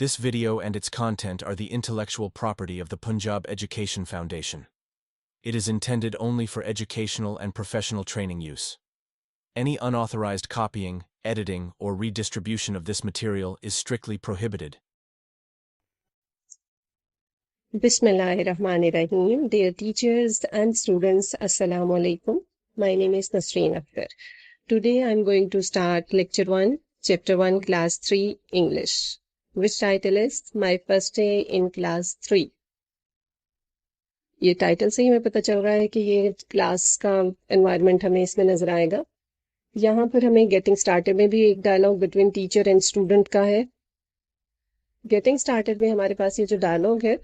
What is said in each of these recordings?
This video and its content are the intellectual property of the Punjab Education Foundation. It is intended only for educational and professional training use. Any unauthorized copying, editing, or redistribution of this material is strictly prohibited. Bismillahirrahmanirrahim. Dear teachers and students, Assalamu alaikum. My name is Nasreen Akhtar. Today I am going to start Lecture 1, Chapter 1, Class 3, English, which title is My First Day in Class 3. یہ title سے ہی ہمیں پتہ چل رہا ہے کہ یہ class کا انوائرمنٹ ہمیں اس میں نظر آئے گا. یہاں پر ہمیں گیٹنگ اسٹارٹڈ میں بھی ایک dialogue between teacher and student کا ہے. گیٹنگ اسٹارٹڈ میں ہمارے پاس یہ جو ڈائلاگ ہے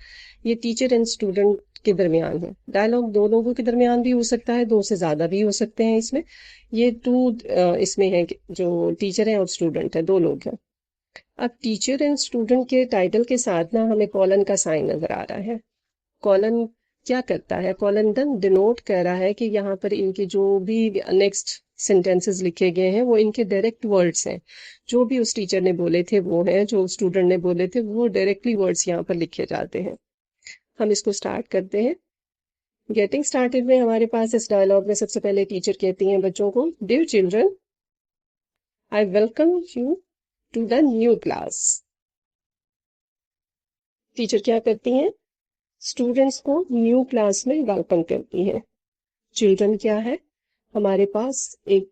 یہ ٹیچر اینڈ اسٹوڈنٹ کے درمیان ہے. ڈائلاگ دو لوگوں کے درمیان بھی ہو سکتا ہے, دو سے زیادہ بھی ہو سکتے ہیں. اس میں یہ اس میں ہے جو ٹیچر ہیں اور اسٹوڈنٹ ہے, دو لوگ ہیں. اب ٹیچر اینڈ اسٹوڈنٹ کے ٹائٹل کے ساتھ نا ہمیں کولن کا سائن نظر آ رہا ہے. کولن کیا کرتا ہے؟ کولن دن ڈینوٹ کر رہا ہے کہ یہاں پر ان کے جو بھی نیکسٹ سینٹینسز لکھے گئے ہیں وہ ان کے ڈائریکٹ ورڈز ہیں. جو بھی اس ٹیچر نے بولے تھے وہ ہیں, جو اسٹوڈنٹ نے بولے تھے وہ ڈائریکٹلی ورڈز یہاں پر لکھے جاتے ہیں. ہم اس کو سٹارٹ کرتے ہیں. گیٹنگ سٹارٹڈ میں ہمارے پاس اس ڈائلاگ میں سب سے پہلے ٹیچر کہتی ہیں بچوں کو, dear children, I welcome you to the new class. Teacher کیا کرتی ہیں؟ اسٹوڈینٹس کو نیو کلاس میں ویلکم کرتی ہیں. چلڈرن کیا ہے؟ ہمارے پاس ایک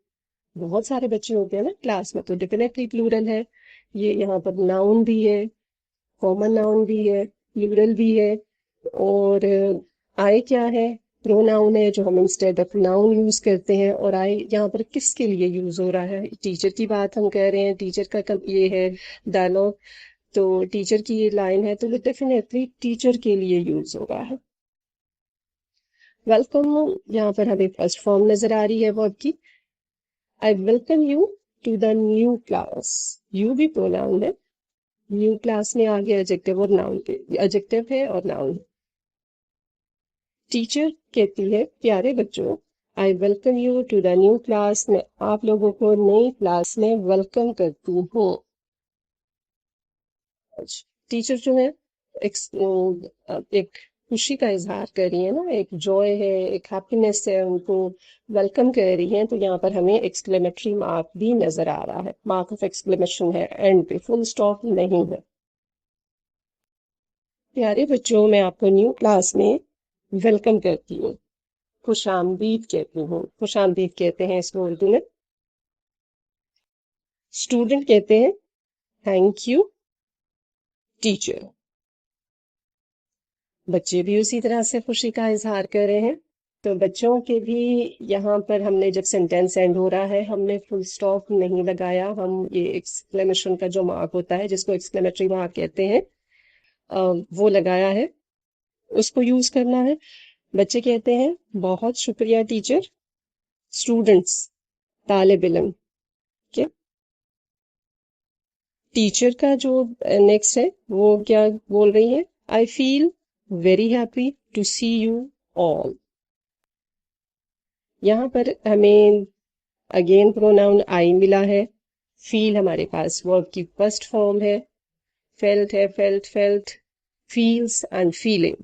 بہت سارے بچے ہوتے ہیں نا کلاس میں, تو ڈیفینیٹلی پلورل ہے. یہ یہاں پر ناؤن بھی ہے, کامن ناؤن بھی ہے, پلورل بھی ہے. اور آئی کیا ہے؟ پرو ناؤن ہے جو ہم انسٹیڈ آف ناؤن یوز کرتے ہیں. اور آئی یہاں پر کس کے لیے یوز ہو رہا ہے؟ ٹیچر کی بات ہم کہہ رہے ہیں, ٹیچر کا یہ ہے ڈائلاگ, تو ٹیچر کی یہ لائن ہے تو وہ ڈیفینیٹلی ٹیچر کے لیے یوز ہو رہا ہے. ویلکم یہاں پر ہمیں فرسٹ فارم نظر آ رہی ہے ورب کی. I welcome you to the new class. You بھی پروناؤن ہے. نیو کلاس میں آگے ایڈجیکٹو اور ناؤن کے ایڈجیکٹو ہے اور ناؤن. ٹیچر کہتی ہے پیارے بچوں, I welcome you to the new class. میں آپ لوگوں کو نئی کلاس میں ویلکم کرتی ہوں. ٹیچر جو ہے ایک خوشی کا اظہار کر رہی ہے نا, ایک جوائے ہے, ایک ہیپینس ہے, ان کو ویلکم کر رہی ہیں. تو یہاں پر ہمیں ایکسکلیمیٹری مارک بھی نظر آ رہا ہے, مارک آف ایکسکلیمیشن ہے اینڈ پہ, فل اسٹاپ نہیں ہے. پیارے بچوں, میں آپ کو نیو کلاس میں ویلکم کرتی ہوں, خوش آمدید کہتی ہوں. خوش آمدید کہتے ہیں اس کو اردو میں. اسٹوڈنٹ کہتے ہیں تھینک یو ٹیچر. بچے بھی اسی طرح سے خوشی کا اظہار کر رہے ہیں. تو بچوں کے بھی یہاں پر ہم نے جب سینٹینس اینڈ ہو رہا ہے ہم نے فل اسٹاپ نہیں لگایا. ہم یہ ایکسکلیمیشن کا جو مارک ہوتا ہے جس کو ایکسکلیمیٹری مارک کہتے ہیں وہ لگایا ہے, اس کو یوز کرنا ہے. بچے کہتے ہیں بہت شکریہ ٹیچر. اسٹوڈنٹس طالب علم کیا ٹیچر کا جو نیکسٹ ہے وہ کیا بول رہی ہے؟ I feel very happy to see you all. یہاں پر ہمیں اگین پروناؤن آئی ملا ہے. فیل ہمارے پاس ورب کی فرسٹ فارم ہے. فیلٹ ہے, felt, felt, feels and feeling.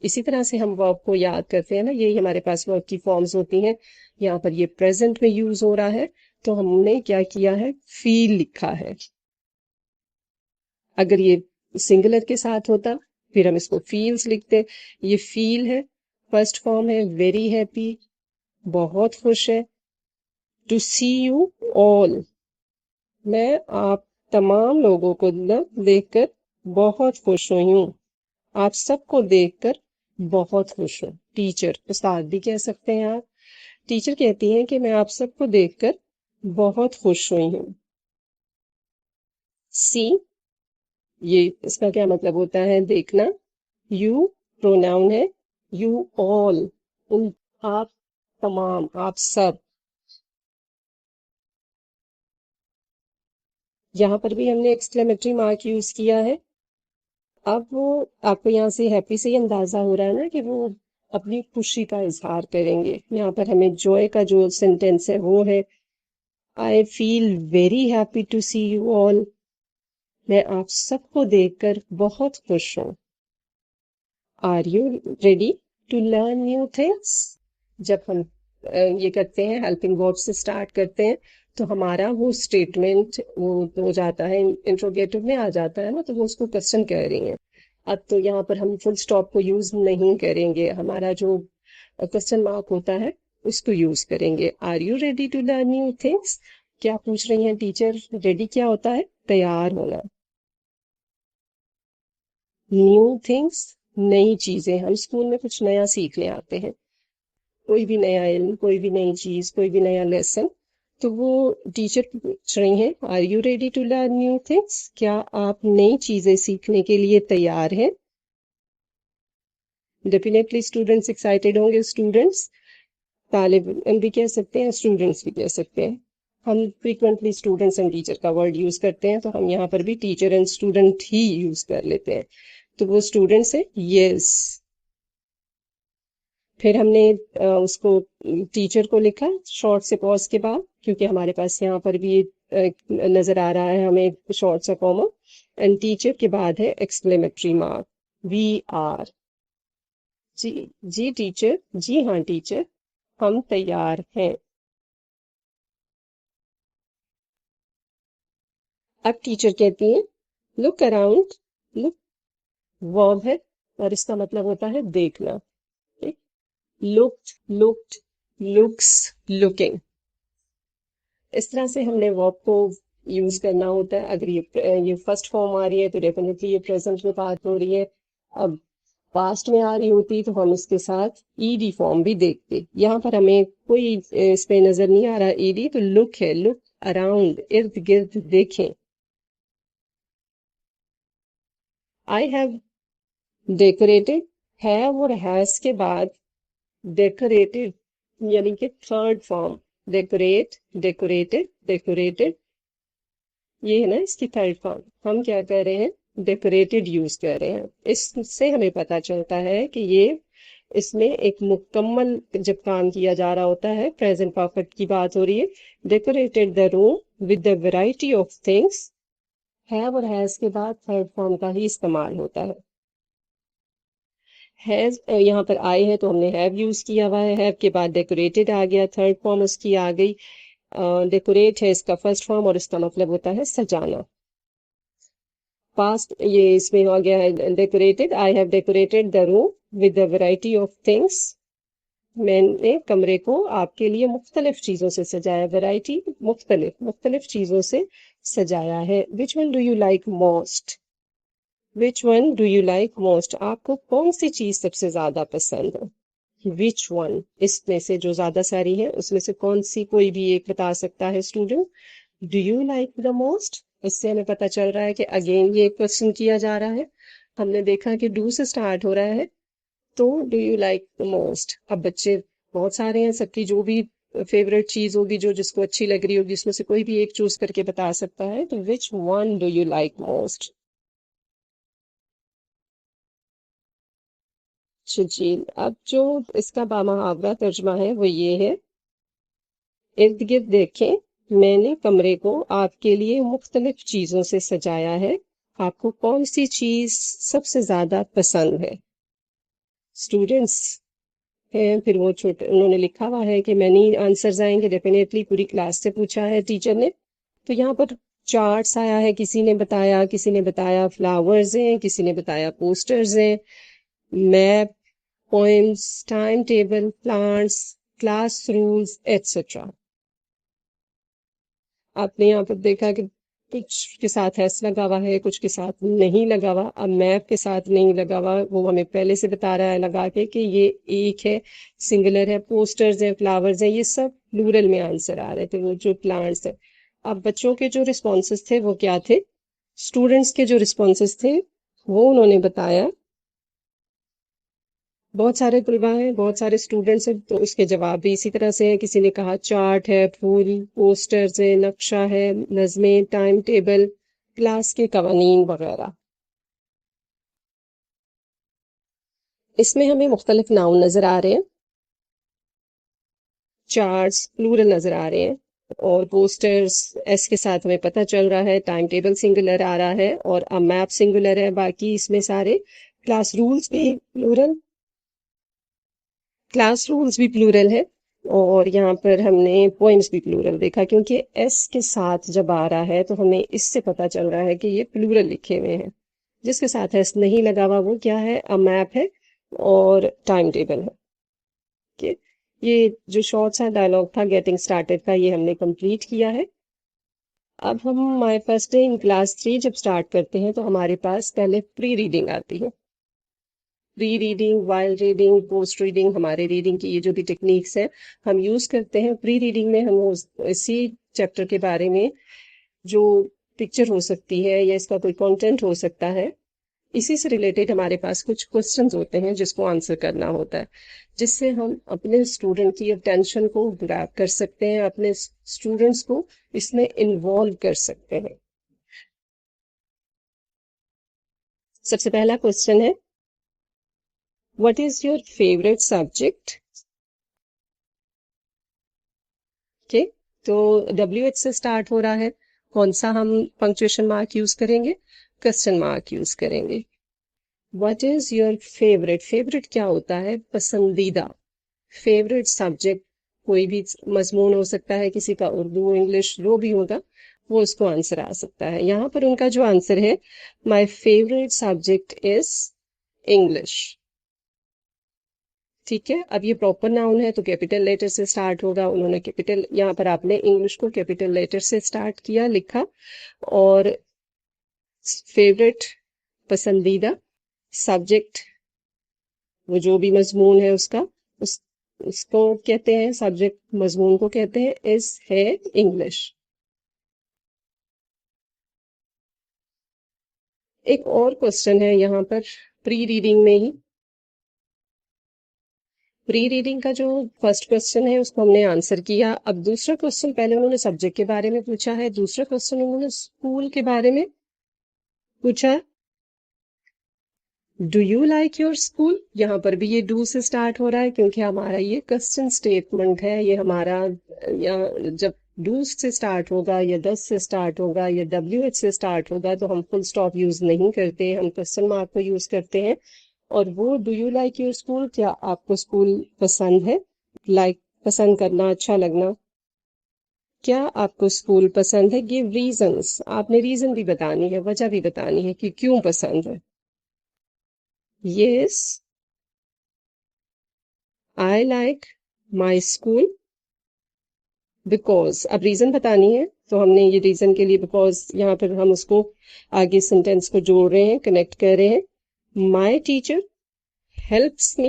اسی طرح سے ہم ورب کو یاد کرتے ہیں نا, یہی ہمارے پاس ورب کی فارمز ہوتی ہیں. یہاں پر یہ پریزنٹ میں یوز ہو رہا ہے تو ہم نے کیا کیا ہے؟ فیل لکھا ہے. اگر یہ سنگولر کے ساتھ ہوتا پھر ہم اس کو فیلز لکھتے. یہ فیل ہے, فرسٹ فارم ہے, ویری ہیپی, بہت خوش ہے. ٹو سی یو آل, میں آپ تمام لوگوں کو دیکھ کر بہت خوش ہوئی ہوں. آپ سب کو دیکھ کر بہت خوش ہوں. ٹیچر, استاد بھی کہہ سکتے ہیں آپ. ٹیچر کہتی ہیں کہ میں آپ سب کو دیکھ کر بہت خوش ہوئی ہوں. سی, یہ اس کا کیا مطلب ہوتا ہے؟ دیکھنا. یو پروناؤن ہے, یو آل, آپ تمام, آپ سب. یہاں پر بھی ہم نے ایکسکلیمیٹری مارک یوز کیا ہے. اب وہ آپ کو یہاں سے ہیپی سے ہی اندازہ ہو رہا ہے نا کہ وہ اپنی خوشی کا اظہار کریں گے. یہاں پر ہمیں جوائے کا جو سینٹینس ہے وہ ہے I feel very happy to see you all. میں آپ سب کو دیکھ کر بہت خوش ہوں. Are you ready to learn new things? جب ہم یہ کرتے ہیں ہیلپنگ ورب سے اسٹارٹ کرتے ہیں تو ہمارا وہ اسٹیٹمنٹ وہ ہو جاتا ہے انٹروگیٹو میں آ جاتا ہے نا، تو وہ اس کو کوسچن کہہ رہی ہیں. اب تو یہاں پر ہم فل اسٹاپ کو یوز نہیں کریں گے، ہمارا جو کوسچن مارک ہوتا ہے اس کو یوز کریں گے. Are you ready to learn new things? کیا پوچھ رہی ہیں ٹیچر؟ ریڈی کیا ہوتا ہے؟ تیار ہونا. نیو تھنگس نئی چیزیں، ہم اسکول میں کچھ نیا سیکھنے آتے ہیں، کوئی بھی نیا علم، کوئی بھی نئی چیز، کوئی بھی نیا لیسن، تو وہ ٹیچر پوچھ رہی ہیں are you ready to learn new things? کیا آپ نئی چیزیں سیکھنے کے لیے تیار ہیں؟ ڈیفینیٹلی اسٹوڈینٹس ایکسائٹیڈ ہوں گے. اسٹوڈینٹس طالب علم بھی کہہ سکتے ہیں، اسٹوڈینٹس بھی کہہ سکتے ہیں. ہم فریکوینٹلی اسٹوڈینٹس اینڈ ٹیچر کا ورڈ یوز کرتے ہیں، تو ہم یہاں پر بھی teacher and student he use کر لیتے ہیں. تو وہ اسٹوڈینٹس ہے یس. پھر ہم نے اس کو ٹیچر کو لکھا شارٹ سے پاز کے بعد، کیونکہ ہمارے پاس یہاں پر بھی نظر آ رہا ہے ہمیں شارٹ سا کاما. اینڈ ٹیچر کے بعد ہے ایکسکلیمیٹری مارک وی آر. جی جی ٹیچر، جی ہاں ٹیچر، ہم تیار ہیں. اب ٹیچر کہتی ہیں لک اراؤنڈ. لک ورب ہے اور اس کا مطلب ہوتا ہے دیکھنا. Looked, looked, looks, looking. اس طرح سے ہم نے ورب کو یوز کرنا ہوتا ہے. اگر یہ فرسٹ فارم آ رہی ہے تو ڈیفینیٹلی یہ پریزنٹ میں بات ہو رہی ہے. اب پاسٹ میں آ رہی ہوتی تو ہم اس کے ساتھ ای ڈی فارم بھی دیکھتے. یہاں پر ہمیں کوئی اس پہ نظر نہیں آ رہا ای ڈی، تو لک ہے. لک اراؤنڈ، ارد گرد دیکھیں. آئی ہیو ڈیکوریٹڈ، ہیو اور ہیز کے بعد ڈیکوریٹڈ یعنی کہ third form. Decorate, decorated, decorated, یہ ہے نا اس کی تھرڈ فارم. ہم کیا کر رہے ہیں؟ ڈیکوریٹڈ یوز کر رہے ہیں. اس سے ہمیں پتہ چلتا ہے کہ یہ اس میں ایک مکمل جب کام کیا جا رہا ہوتا ہے، پریزنٹ پرفیکٹ کی بات ہو رہی ہے. Decorated the room with the variety of things. Have اور ہیز کے بعد تھرڈ فارم کا ہی استعمال ہوتا ہے. ہیز یہاں پر آئے ہے تو ہم نے ہیو یوز کیا ہوا ہے. ہیو کے بعد ڈیکوریٹڈ آ گیا، تھرڈ فارم اس کی آ گئی. ڈیکوریٹ ہے اس کا فرسٹ فارم اور اس کا مطلب ہوتا ہے سجانا. پاسٹ یہ اس میں ہو گیا ہے decorated. I have decorated the room with the variety of things. میں نے کمرے کو آپ کے لیے مختلف چیزوں سے سجایا. ویرائٹی مختلف مختلف چیزوں سے سجایا ہے. وچ one do you like most? Which one do you like most? آپ کو کون سی چیز سب سے زیادہ پسند ہے؟ وچ ون، اس میں سے جو زیادہ ساری ہے اس میں سے کون سی کوئی بھی ایک بتا سکتا ہے student. Do you like the most? اس سے ہمیں پتہ چل رہا ہے کہ اگین یہ کوشچن کیا جا رہا ہے. ہم نے دیکھا کہ ڈو سے سٹارٹ ہو رہا ہے تو do you like the most. اب بچے بہت سارے ہیں، سب کی جو بھی فیوریٹ چیز ہوگی، جو جس کو اچھی لگ رہی ہوگی، اس میں سے کوئی بھی ایک چوز کر کے بتا سکتا ہے. تو which one do you like most? جی اب جو اس کا بامحاورہ ترجمہ ہے وہ یہ ہے، ارد گرد دیکھیں، میں نے کمرے کو آپ کے لیے مختلف چیزوں سے سجایا ہے. آپ کو کون سی چیز سب سے زیادہ پسند ہے؟ اسٹوڈینٹس ہیں، پھر وہ چھوٹے انہوں نے لکھا ہوا ہے کہ مینی آنسرز آئیں گے. ڈیفینیٹلی پوری کلاس سے پوچھا ہے ٹیچر نے. تو یہاں پر چارٹس آیا ہے، کسی نے بتایا، کسی نے بتایا فلاورز ہیں، کسی نے بتایا پوسٹرز ہیں، map, poems, time table, plants, class rules etcetera. آپ نے یہاں پر دیکھا کہ کچھ کے ساتھ ایس لگا ہوا ہے، کچھ کے ساتھ نہیں لگا ہوا. اب میپ کے ساتھ نہیں لگا ہوا، وہ ہمیں پہلے سے بتا رہا ہے لگا کے کہ یہ ایک ہے، سنگولر ہے. پوسٹرز ہیں، فلاورز ہیں، یہ سب پلورل میں آنسر آ رہے تھے. وہ جو پلانٹس ہیں، اب بچوں کے جو رسپانسز تھے وہ کیا تھے؟ اسٹوڈینٹس کے جو رسپانسز تھے وہ انہوں نے بتایا. بہت سارے طلباء ہیں، بہت سارے اسٹوڈینٹس ہیں، تو اس کے جواب بھی اسی طرح سے ہیں. کسی نے کہا چارٹ ہے، پھول، پوسٹرز ہے، نقشہ ہے، نظمیں، ٹائم ٹیبل، کلاس کے قوانین وغیرہ. اس میں ہمیں مختلف ناؤن نظر آ رہے ہیں. چارٹس پلورل نظر آ رہے ہیں. اور پوسٹرز ایس کے ساتھ ہمیں پتہ چل رہا ہے، ٹائم ٹیبل سنگولر آ رہا ہے اور میپ سنگولر ہے. باقی اس میں سارے کلاس رولز بھی پلورل ہے. اور یہاں پر ہم نے پوائنٹس بھی پلورل دیکھا، کیونکہ ایس کے ساتھ جب آ رہا ہے تو ہمیں اس سے پتہ چل رہا ہے کہ یہ پلورل لکھے ہوئے ہیں. جس کے ساتھ ایس نہیں لگا ہوا وہ کیا ہے؟ میپ ہے اور ٹائم ٹیبل ہے. کہ یہ جو شارٹ سا ڈائلاگ تھا گیٹنگ اسٹارٹڈ کا، یہ ہم نے کمپلیٹ کیا ہے. اب ہم مائی فرسٹ ڈے ان کلاس 3 جب اسٹارٹ کرتے ہیں تو ہمارے پاس پہلے پری ریڈنگ آتی ہے. Pre reading, while reading, post reading, ہمارے ریڈنگ کی یہ جو بھی ٹیکنیکس ہیں ہم یوز کرتے ہیں. پری ریڈنگ میں ہم اسی چیپٹر کے بارے میں جو پکچر ہو سکتی ہے یا اس کا کوئی کانٹینٹ ہو سکتا ہے، اسی سے ریلیٹڈ ہمارے پاس کچھ کوسچنز ہوتے ہیں جس کو آنسر کرنا ہوتا ہے، جس سے ہم اپنے اسٹوڈنٹ کی اٹینشن کو گریب کر سکتے ہیں، اپنے اسٹوڈنٹس کو اس میں انوالو کر سکتے ہیں. سب سے پہلا کوسچن ہے، what is your favourite subject? تو ڈبلیو ایچ سے اسٹارٹ ہو رہا ہے. کون سا ہم پنکچویشن مارک یوز کریں گے؟ کوسچن مارک یوز کریں گے. What is your favourite? Favourite کیا ہوتا ہے؟ پسندیدہ. فیوریٹ سبجیکٹ کوئی بھی مضمون ہو سکتا ہے، کسی کا اردو، انگلش، جو بھی ہوگا وہ اس کو آنسر آ سکتا ہے. یہاں پر ان کا جو آنسر ہے، my favourite subject is English. ٹھیک ہے، اب یہ پراپر ناؤن ہے تو کیپیٹل لیٹر سے سٹارٹ ہوگا. انہوں نے کیپیٹل، یہاں پر آپ نے انگلش کو کیپیٹل لیٹر سے سٹارٹ کیا، لکھا. اور فیوریٹ پسندیدہ، سبجیکٹ وہ جو بھی مضمون ہے اس کا، اس کو کہتے ہیں سبجیکٹ، مضمون کو کہتے ہیں ہے انگلش. ایک اور کوسچن ہے یہاں پر پری ریڈنگ میں ہی. پری ریڈنگ کا جو فرسٹ کوسچن ہے اس کو ہم نے آنسر کیا. اب دوسرا کوسچن، پہلے انہوں نے سبجیکٹ کے بارے میں پوچھا ہے، دوسرا کوسچن انہوں نے اسکول کے بارے میں پوچھا. Do you like your school? یہاں پر بھی یہ ڈو سے اسٹارٹ ہو رہا ہے کیونکہ ہمارا یہ کوسچن اسٹیٹمنٹ ہے. یہ ہمارا جب ڈو سے اسٹارٹ ہوگا یا 10 سے اسٹارٹ ہوگا یا ڈبلیو ایچ سے اسٹارٹ ہوگا تو ہم فل اسٹاپ یوز نہیں کرتے، ہم کوسچن مارک کو یوز کرتے ہیں. اور وہ do you like your school, کیا آپ کو اسکول پسند ہے؟ لائک پسند کرنا، اچھا لگنا. کیا آپ کو اسکول پسند ہے؟ گیو ریزنس، آپ نے ریزن بھی بتانی ہے، وجہ بھی بتانی ہے کہ کیوں پسند ہے. Yes I like my school because. اب ریزن بتانی ہے تو ہم نے یہ ریزن کے لیے بیکوز یہاں پر ہم اس کو آگے سینٹینس کو جوڑ رہے ہیں، کنیکٹ کر رہے ہیں. My teacher helps me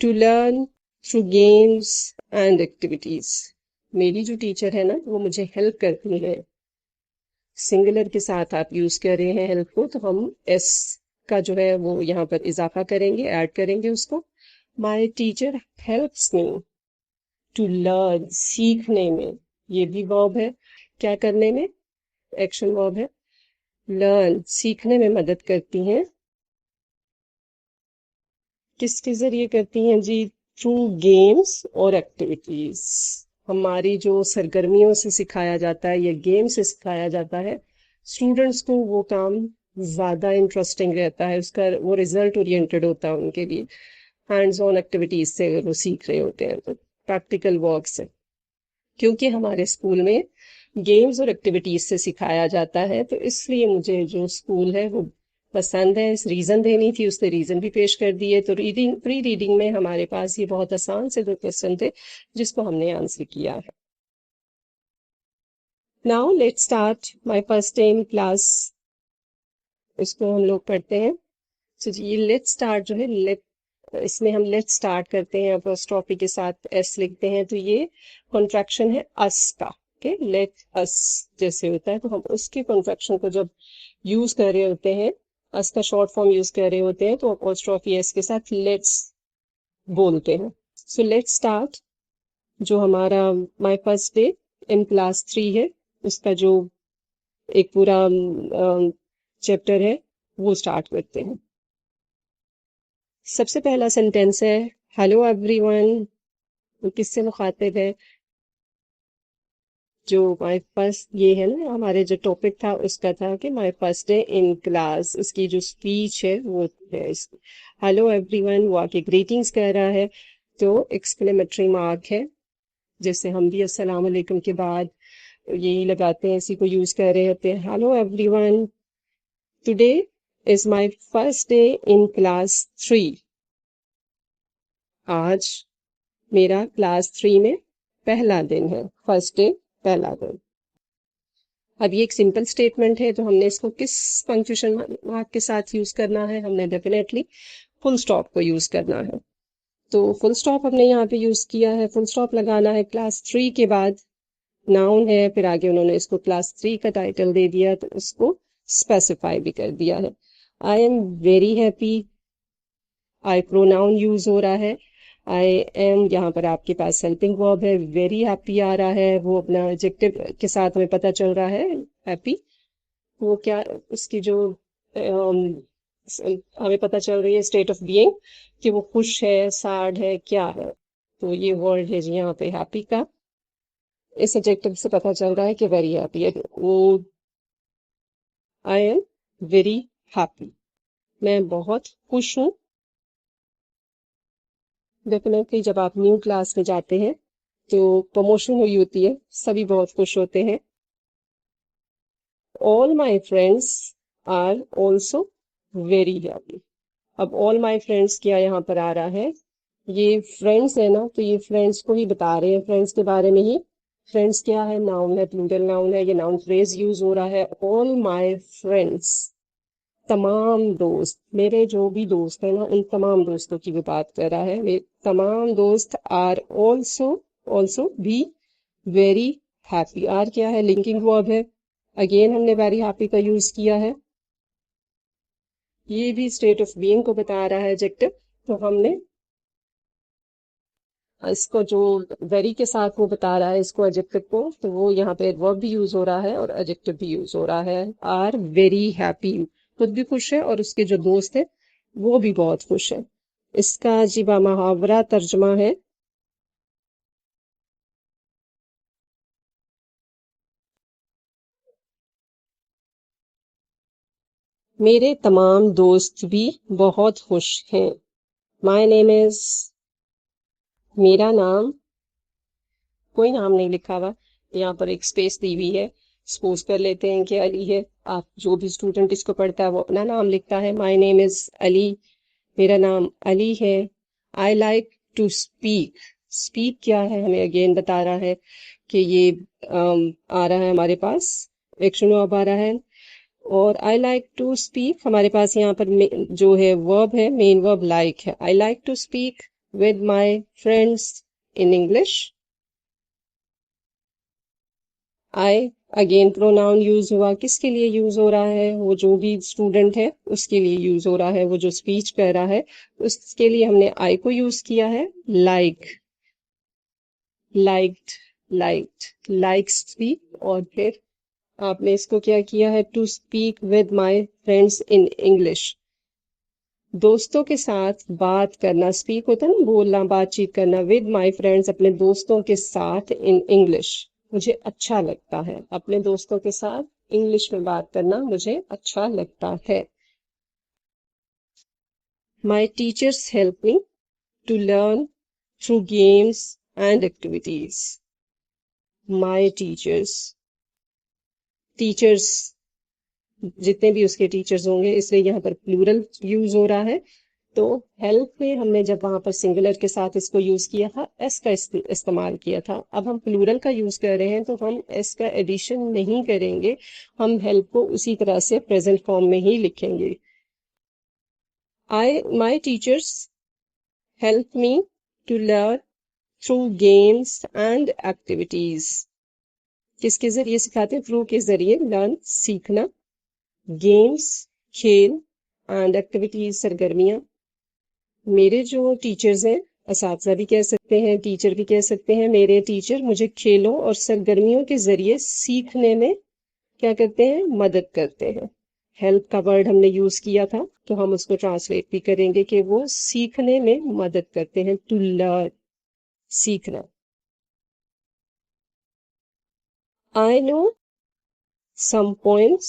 to learn through games and activities. میری جو ٹیچر ہے نا وہ مجھے ہیلپ کرتی ہے. سنگولر کے ساتھ آپ یوز کر رہے ہیں ہیلپ کو تو ہم ایس کا جو ہے وہ یہاں پر اضافہ کریں گے، ایڈ کریں گے اس کو. My teacher helps me to learn, سیکھنے میں. یہ بھی ورب ہے، کیا کرنے میں؟ ایکشن ورب ہے. لرن، سیکھنے میں مدد کرتی ہیں. کس کے ذریعے کرتی ہیں جی؟ تھرو گیمس اور ایکٹیویٹیز. ہماری جو سرگرمیوں سے سکھایا جاتا ہے یا گیم سے سکھایا جاتا ہے، اسٹوڈنٹس کو وہ کام زیادہ انٹرسٹنگ رہتا ہے، اس کا وہ ریزلٹ اورینٹیڈ ہوتا ہے ان کے لیے. ہینڈز آن ایکٹیویٹیز سے اگر وہ سیکھ رہے ہوتے ہیں تو پریکٹیکل ورک سے. کیونکہ ہمارے اسکول میں گیمز اور ایکٹیویٹیز سے سکھایا جاتا ہے تو اس لیے مجھے جو اسکول ہے وہ پسند ہے. اس ریزن دینی تھی، اس نے ریزن بھی پیش کر دیے. تو پری ریڈنگ میں ہمارے پاس یہ بہت آسان سے 2 کوسچن تھے جس کو ہم نے آنسر کیا ہے. Now let start my first day in class. اس کو ہم لوگ پڑھتے ہیں. تو یہ لیٹ اسٹارٹ جو ہے، اس میں ہم لیٹ اسٹارٹ کرتے ہیں، اپوسٹرافی کے ساتھ ایس لکھتے ہیں. تو یہ کنٹریکشن ہے اس کا، کہ لیٹ اس جیسے ہوتا ہے تو ہم اس کے کنٹریکشن کو جب یوز کر رہے ہوتے ہیں، اس کا شارٹ فارم یوز کر رہے ہوتے ہیں تو اپوسٹرافی ایس کے ساتھ لیٹس بولتے ہیں. سو لیٹ اسٹارٹ جو ہمارا مائی فرسٹ ڈے ان کلاس 3 ہے، اس کا جو ایک پورا چیپٹر ہے وہ اسٹارٹ کرتے ہیں. سب سے پہلا سینٹینس ہے ہیلو ایوری ون. کس سے مخاطب ہے؟ جو مائی فرسٹ یہ ہے نا ہمارے جو ٹاپک تھا اس کا تھا کہ my first day in class, اس کی جو اسپیچ ہے وہ ہے ہیلو ایوری ون، وہ آ کے گریٹنگس کہہ رہا ہے، تو ایکسکلیمیٹری مارک ہے جیسے ہم بھی السلام علیکم کے بعد یہی لگاتے ہیں، اسی کو یوز کر رہے ہوتے ہیں. Hello every one, today is my first day in class 3. آج میرا کلاس 3 میں پہلا دن ہے، فرسٹ ڈے پہلا دن. اب یہ ایک سمپل اسٹیٹمنٹ ہے تو ہم نے اس کو کس پنکچویشن مارک کے ساتھ یوز کرنا ہے؟ ہم نے ڈیفینیٹلی فل اسٹاپ کو یوز کرنا ہے. تو فل اسٹاپ ہم نے یہاں پہ یوز کیا ہے. فل اسٹاپ لگانا ہے کلاس 3 کے بعد، ناؤن ہے، پھر آگے انہوں نے اس کو کلاس 3 کا ٹائٹل دے دیا تو اس کو اسپیسیفائی بھی کر دیا ہے. I am very happy, I pronoun use ہو رہا ہے. آئی ایم یہاں پر آپ کے پاس ہیلپنگ ورب ہے، ویری ہیپی آ رہا ہے، وہ اپنا ایڈجیکٹو کے ساتھ ہمیں پتہ چل رہا ہے ہیپی، وہ کیا اس کی جو ہمیں پتہ چل رہی ہے اسٹیٹ آف بینگ کہ وہ خوش ہے، سیڈ ہے، کیا ہے. تو یہ ورڈ ہے جی یہاں پہ ہیپی کا. اس ایڈجیکٹو سے پتہ چل رہا ہے کہ ویری ہیپی ہے. وہ آئی ایم ویری ہیپی، میں بہت خوش ہوں. ڈیفینیٹلی جب آپ نیو کلاس میں جاتے ہیں تو پروموشن ہوئی ہوتی ہے، سبھی بہت خوش ہوتے ہیں. All my friends are also very happy. اب آل مائی فرینڈس کیا یہاں پر آ رہا ہے؟ یہ فرینڈس ہے نا، تو یہ فرینڈس کو ہی بتا رہے ہیں، فرینڈس کے بارے میں ہی. فرینڈس کیا ہے؟ ناؤن ہے، پلورل ناؤن ہے، یہ ناؤن فریز یوز ہو رہا ہے. آل مائی فرینڈس، تمام دوست، میرے جو بھی دوست ہیں نا ان تمام دوستوں کی بھی بات کر رہا ہے. تمام دوست آر آلسو بھی ویری ہیپی. آر کیا ہے؟ لنکنگ ورب ہے. اگین ہم نے ویری ہیپی کا یوز کیا ہے، یہ بھی اسٹیٹ آف بینگ کو بتا رہا ہے ایڈجیکٹو. تو ہم نے اس کو جو ویری کے ساتھ وہ بتا رہا ہے اس کو ایڈجیکٹو کو، تو وہ یہاں پہ ورب بھی یوز ہو رہا ہے اور ایڈجیکٹو بھی یوز ہو رہا ہے. آر ویری ہیپی، خود بھی خوش ہے اور اس کے جو دوست ہیں وہ بھی بہت خوش ہیں. اس کا جی محاورہ ترجمہ ہے میرے تمام دوست بھی بہت خوش ہیں. مائی نیم از، میرا نام، کوئی نام نہیں لکھا ہوا، یہاں پر ایک اسپیس دی ہوئی ہے. سپوز کر لیتے ہیں کہ علی ہے. آپ جو بھی اسٹوڈنٹ اس کو پڑھتا ہے وہ اپنا نام لکھتا ہے. مائی نیم از علی، میرا نام علی ہے. I like to speak, speak کیا ہے ہمیں اگین بتا رہا ہے کہ یہ آ رہا ہے ہمارے پاس ایکشن ورب آ رہا ہے. اور آئی لائک ٹو اسپیک ہمارے پاس یہاں پر جو ہے ورب ہے، مین ورب لائک ہے. I like to speak with my friends in English. I again pronoun use ہوا، کس کے لیے یوز ہو رہا ہے؟ وہ جو بھی اسٹوڈنٹ ہے اس کے لیے یوز ہو رہا ہے، وہ جو اسپیچ کر رہا ہے اس کے لیے ہم نے آئی کو یوز کیا ہے. لائک، لائکڈ، لائکس بھی، اور پھر آپ نے اس کو کیا کیا ہے؟ To speak with my friends in English, دوستوں کے ساتھ بات کرنا. اسپیک ہوتا ہے نا بولنا، بات چیت کرنا. ود مائی فرینڈس اپنے دوستوں کے ساتھ ان انگلش، مجھے اچھا لگتا ہے اپنے دوستوں کے ساتھ انگلش میں بات کرنا، مجھے اچھا لگتا ہے. My teachers help me to learn through games and activities. My teachers جتنے بھی اس کے ٹیچرز ہوں گے، اس لیے یہاں پر پلورل یوز ہو رہا ہے. تو ہیلپ میں ہم نے جب وہاں پر سنگولر کے ساتھ اس کو یوز کیا تھا، ایس کا استعمال کیا تھا. اب ہم پلورل کا یوز کر رہے ہیں تو ہم ایس کا ایڈیشن نہیں کریں گے، ہم ہیلپ کو اسی طرح سے پریزنٹ فارم میں ہی لکھیں گے. My teachers help me to learn through games and activities. کس کے ذریعے سکھاتے ہیں؟ تھرو کے ذریعے، لرن سیکھنا، گیمس کھیل، اینڈ ایکٹیویٹیز سرگرمیاں. میرے جو ٹیچرز ہیں، اساتذہ بھی کہہ سکتے ہیں، ٹیچر بھی کہہ سکتے ہیں، میرے ٹیچر مجھے کھیلوں اور سرگرمیوں کے ذریعے سیکھنے میں کیا کرتے ہیں؟ مدد کرتے ہیں. ہیلپ کا ورڈ ہم نے یوز کیا تھا تو ہم اس کو ٹرانسلیٹ بھی کریں گے کہ وہ سیکھنے میں مدد کرتے ہیں. ٹو لرن، سیکھنا. I know some poems,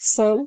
some,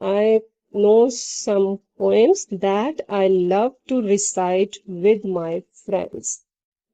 I know some poems that I love to recite with my friends.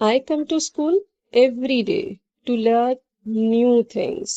I come to school every day to learn new things.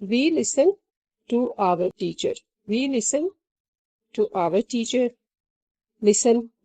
We listen to our teacher. We listen to our teacher. Listen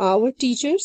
our teachers,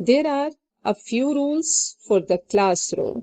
There are a few rules for the classroom.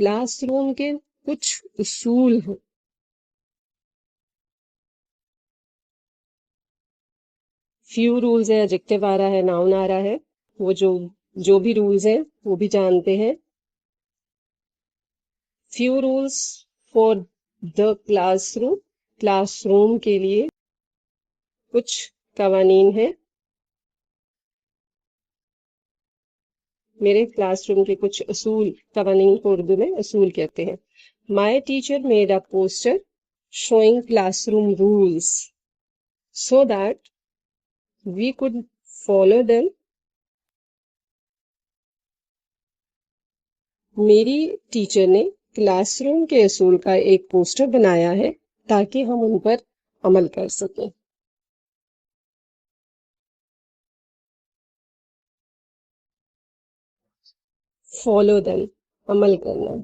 Class room کے کچھ اصول ہیں. Few rules ہے، adjective آ رہا ہے، noun آ رہا ہے. وہ جو بھی رولز ہیں وہ بھی جانتے ہیں. Few rules for the classroom کے لیے کچھ قوانین ہیں. میرے کلاس روم کے کچھ اصول، قوانین کو اردو میں اصول کہتے ہیں. My teacher made a poster showing classroom rules so that we could follow them. میری ٹیچر نے کلاس روم کے اصول کا ایک پوسٹر بنایا ہے تاکہ ہم ان پر عمل کر سکیں. فالو دم، عمل کرنا.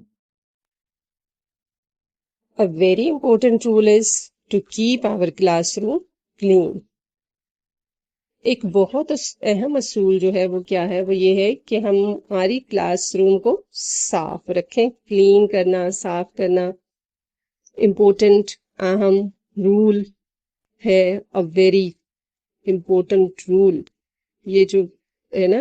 A very important rule is to keep our classroom clean. ایک بہت اہم اصول جو ہے وہ کیا ہے، وہ یہ ہے کہ ہم ہماری کلاس روم کو صاف رکھیں. کلین کرنا، صاف کرنا امپورٹنٹ، اہم رول ہے. a very important rule. یہ جو ہے نا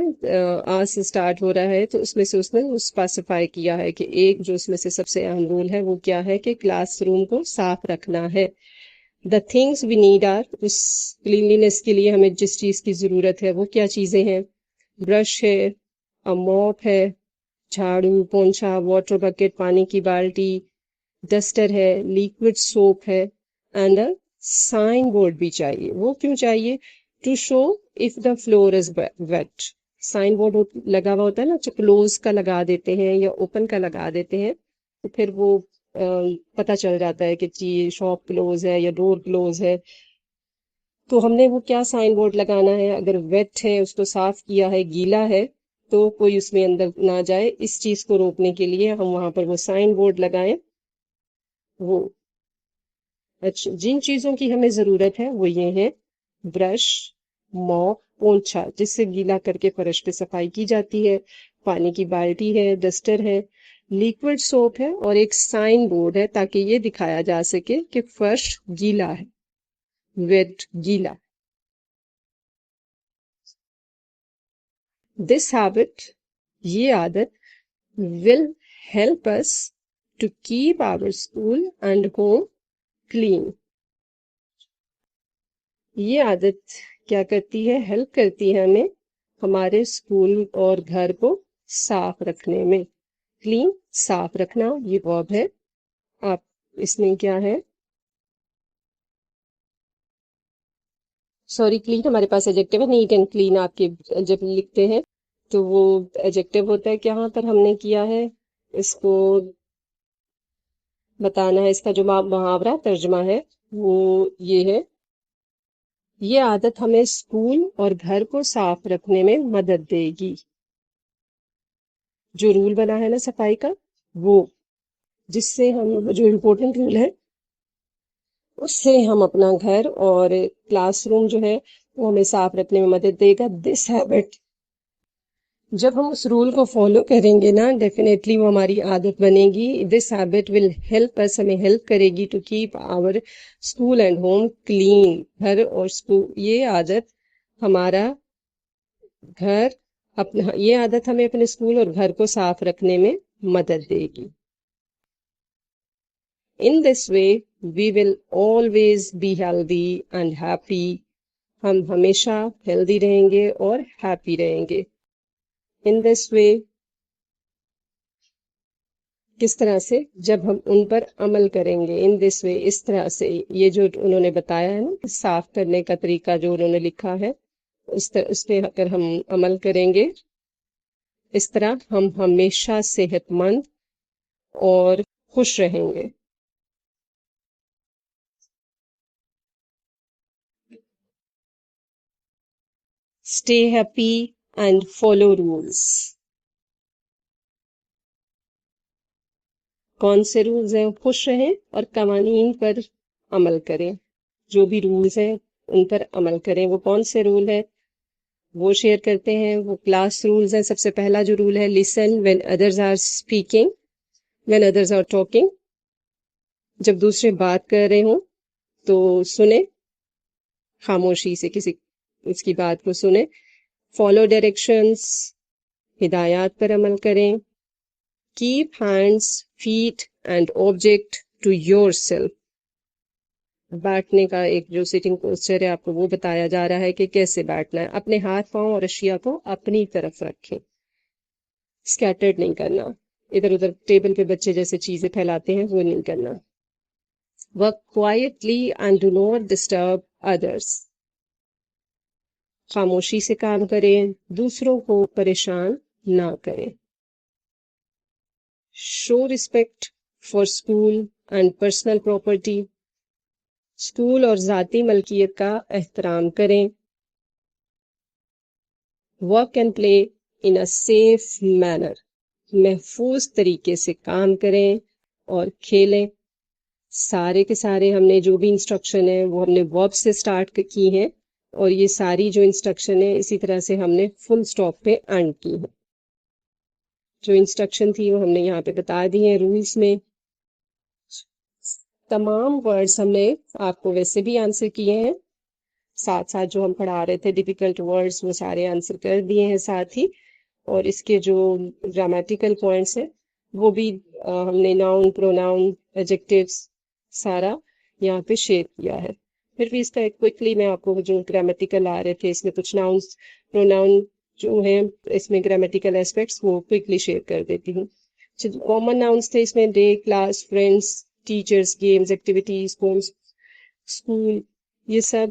آج سے اسٹارٹ ہو رہا ہے، تو اس میں سے اس نے اسپیسیفائی کیا ہے کہ ایک جو اس میں سے سب سے اہم رول ہے وہ کیا ہے کہ کلاس روم کو صاف رکھنا ہے. The things we need are, اس کلینلینس کے لیے ہمیں جس چیز کی ضرورت ہے وہ کیا چیزیں ہیں؟ برش ہے، موپ ہے، جھاڑو پونچھا، واٹر بکٹ پانی کی بالٹی، ڈسٹر ہے، لیکوڈ سوپ ہے، اینڈ اے سائن بورڈ بھی چاہیے. وہ کیوں چاہیے؟ To show of the floor is wet. Sign board لگا ہوا ہوتا ہے نا، جو کلوز کا لگا دیتے ہیں یا اوپن کا لگا دیتے ہیں، تو پھر وہ پتہ چل جاتا ہے کہ جی شاپ کلوز ہے یا ڈور کلوز ہے. تو ہم نے وہ کیا سائن بورڈ لگانا ہے؟ اگر ویٹ ہے، اس کو صاف کیا ہے، گیلا ہے، تو کوئی اس میں اندر نہ جائے. اس چیز کو روکنے کے لیے ہم وہاں پر وہ سائن بورڈ لگائیں. وہ اچھا، جن چیزوں کی ہمیں ضرورت ہے وہ یہ ہے: برش، موپ، پونچھا جس سے گیلا کر کے فرش پہ صفائی کی جاتی ہے، پانی کی بالٹی ہے، ڈسٹر ہے، لیکوڈ سوپ ہے، اور ایک سائن بورڈ ہے تاکہ یہ دکھایا جا سکے کہ فرش گیلا ہے، ویٹ، گیلا. دس ہیبٹ، یہ عادت، will help us to keep our school and home clean. یہ عادت کیا کرتی ہے؟ ہیلپ کرتی ہے ہمیں ہمارے اسکول اور گھر کو صاف رکھنے میں. کلین، صاف رکھنا، یہ ورب ہے. آپ اس میں کیا ہے؟ سوری، کلین ہمارے پاس ایڈجیکٹو ہے. نیٹ اینڈ کلین آپ کے جب لکھتے ہیں تو وہ ایڈجیکٹو ہوتا ہے. کہاں پر ہم نے کیا ہے اس کو بتانا ہے. اس کا جو محاورہ ترجمہ ہے وہ یہ ہے: یہ عادت ہمیں اسکول اور گھر کو صاف رکھنے میں مدد دے گی. جو رول بنا ہے نا صفائی کا، وہ جس سے ہم، جو امپورٹنٹ رول ہے اس سے ہم اپنا گھر اور کلاس روم جو ہے وہ ہمیں صاف رکھنے میں مدد دے گا. دس ہیبٹ، جب ہم اس رول کو فالو کریں گے نا، ڈیفینیٹلی وہ ہماری عادت بنے گی. This habit will help us، ہمیں ہیلپ کرے گی to keep our school and home clean. گھر اور اسکول، یہ عادت ہمارا گھر اپنا، یہ عادت ہمیں اپنے اسکول اور گھر کو صاف رکھنے میں مدد دے گی. In this way we will always be healthy and happy. ہم ہمیشہ ہیلدی رہیں گے اور ہیپی رہیں گے. In this way، کس طرح سے؟ جب ہم ان پر عمل کریں گے. In this way، اس طرح سے. یہ جو انہوں نے بتایا ہے نا صاف کرنے کا طریقہ جو انہوں نے لکھا ہے، اس پہ اگر ہم عمل کریں گے، اس طرح ہم ہمیشہ صحت مند اور خوش رہیں گے. Stay happy and follow rules. کون سے رولز ہیں؟ خوش رہیں اور قوانین پر عمل کریں. جو بھی رولز ہیں ان پر عمل کریں. وہ کون سے رول ہیں وہ شیئر کرتے ہیں. وہ کلاس رولز ہیں. سب سے پہلا جو رول ہے: listen when others are speaking. when others are talking, جب دوسرے بات کر رہے ہوں تو سنیں، خاموشی سے کسی اس کی بات کو سنیں. فالو ڈائریکشنس، ہدایات پر عمل کریں. Keep hands, feet and object to yourself. بیٹھنے کا ایک جو سٹنگ پوسچر ہے آپ کو وہ بتایا جا رہا ہے کہ کیسے بیٹھنا ہے. اپنے ہاتھ پاؤں اور اشیاء کو اپنی طرف رکھیں، اسکیٹرڈ نہیں کرنا، ادھر ادھر ٹیبل پہ بچے جیسے چیزیں پھیلاتے ہیں وہ نہیں کرنا. Work quietly and do not disturb others. خاموشی سے کام کریں، دوسروں کو پریشان نہ کریں. Show respect for school and personal property. School اور ذاتی ملکیت کا احترام کریں. Work and play in a safe manner. محفوظ طریقے سے کام کریں اور کھیلیں. سارے کے سارے ہم نے جو بھی انسٹرکشن ہے وہ ہم نے ورب سے سٹارٹ کی ہیں، اور یہ ساری جو انسٹرکشن ہے اسی طرح سے ہم نے فل سٹاپ پہ اینڈ کی ہے. جو انسٹرکشن تھی وہ ہم نے یہاں پہ بتا دی ہیں رولز میں. تمام ورڈز ہم نے آپ کو ویسے بھی آنسر کیے ہیں، ساتھ ساتھ جو ہم پڑھا رہے تھے ڈیفیکلٹ ورڈز وہ سارے آنسر کر دیے ہیں ساتھ ہی. اور اس کے جو گرامیٹیکل پوائنٹس ہیں وہ بھی ہم نے ناؤن، پروناؤن، ایڈجیکٹیوز سارا یہاں پہ شیئر کیا ہے. پھر بھی اس کا ایک کوئکلی میں آپ کو جو گرامیٹیکل آ رہے تھے اس میں کچھ ناؤنس پروناؤن جو ہیں اس میں گرامیٹیکل ایسپیکٹس وہ کوئکلی شیئر کر دیتی ہوں. کامن ناؤنس تھے اس میں day, class, friends, teachers, games, activities, homes, school, یہ سب.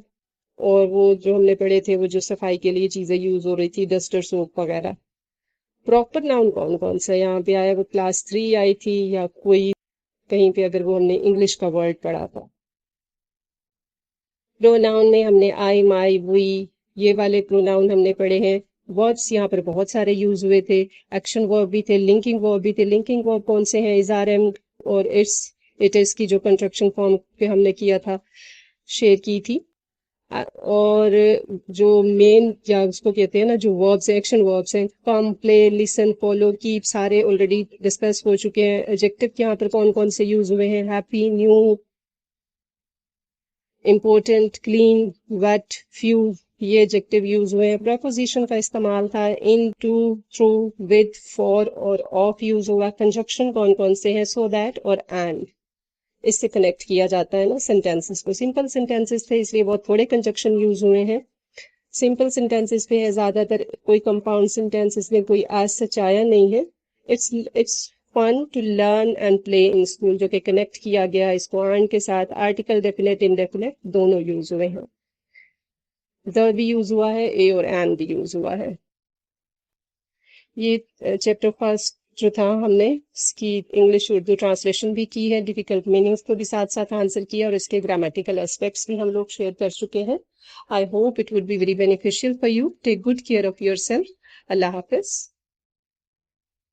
اور وہ جو ہم نے پڑھے تھے وہ جو صفائی کے لیے چیزیں یوز ہو رہی تھی، ڈسٹر، سوپ وغیرہ. پراپر ناؤن کون کون سا یہاں پہ آیا؟ وہ کلاس 3 آئی تھی یا کوئی کہیں پہ اگر وہ ہم نے انگلش کا ورڈ پڑھا تھا. پروناؤن میں ہم نے آئی، مائی، وی، یہ والے پروناؤن ہم نے پڑھے ہیں. وربس یہاں پر بہت سارے یوز ہوئے تھے. ایکشن ورب بھی تھے، لنکنگ ورب بھی تھے. لنکنگ ورب کون سے ہیں؟ از، آر، ایم اور اٹس، اٹ از کی جو کنسٹرکشن فارم پہ ہم نے کیا تھا، شیئر کی تھی. اور جو مین یا اس کو کہتے ہیں نا جو وربس ہیں، ایکشن وربس ہیں، کم، پلے، لسن، فالو، کیپ، سارے آلریڈی ڈسکس ہو چکے ہیں. ایڈجیکٹو یہاں پر کون کون سے یوز ہوئے ہیں؟ Happy, new, important, clean, wet, few, یہ ایڈجیکٹو یوز ہوئے ہیں. پریپوزیشن کا استعمال تھا، in, to, through, with, for اور آف یوز ہوا. کنجکشن کون کون سے ہیں؟ سو دیٹ اور اینڈ. اس سے کنیکٹ کیا جاتا ہے نا سینٹینسز کو. سمپل سینٹینسز تھے اس لیے بہت تھوڑے کنجکشن یوز ہوئے ہیں. سمپل سینٹینسز پہ ہے زیادہ تر، کوئی کمپاؤنڈ سینٹینسز میں کوئی ایز سچ آیا نہیں ہے. It's fun to learn and play in school, جو کہ کنیکٹ کیا گیا اس کو اینڈ کے ساتھ. آرٹیکل ڈیفینیٹ، انڈیفینیٹ دونوں یوز ہوئے ہیں. the بھی یوز ہوا ہے، اے اور این بھی یوز ہوا ہے. یہ چیپٹر فرسٹ جو تھا ہم نے اس کی انگلش اردو ٹرانسلیشن بھی کی ہے، ڈیفیکلٹ میننگس کو بھی ساتھ ساتھ آنسر کیا، اور اس کے گرامیٹیکل اسپیکٹس بھی ہم لوگ شیئر کر چکے ہیں. I hope it would be very beneficial for you. Take good care of yourself. اللہ حافظ.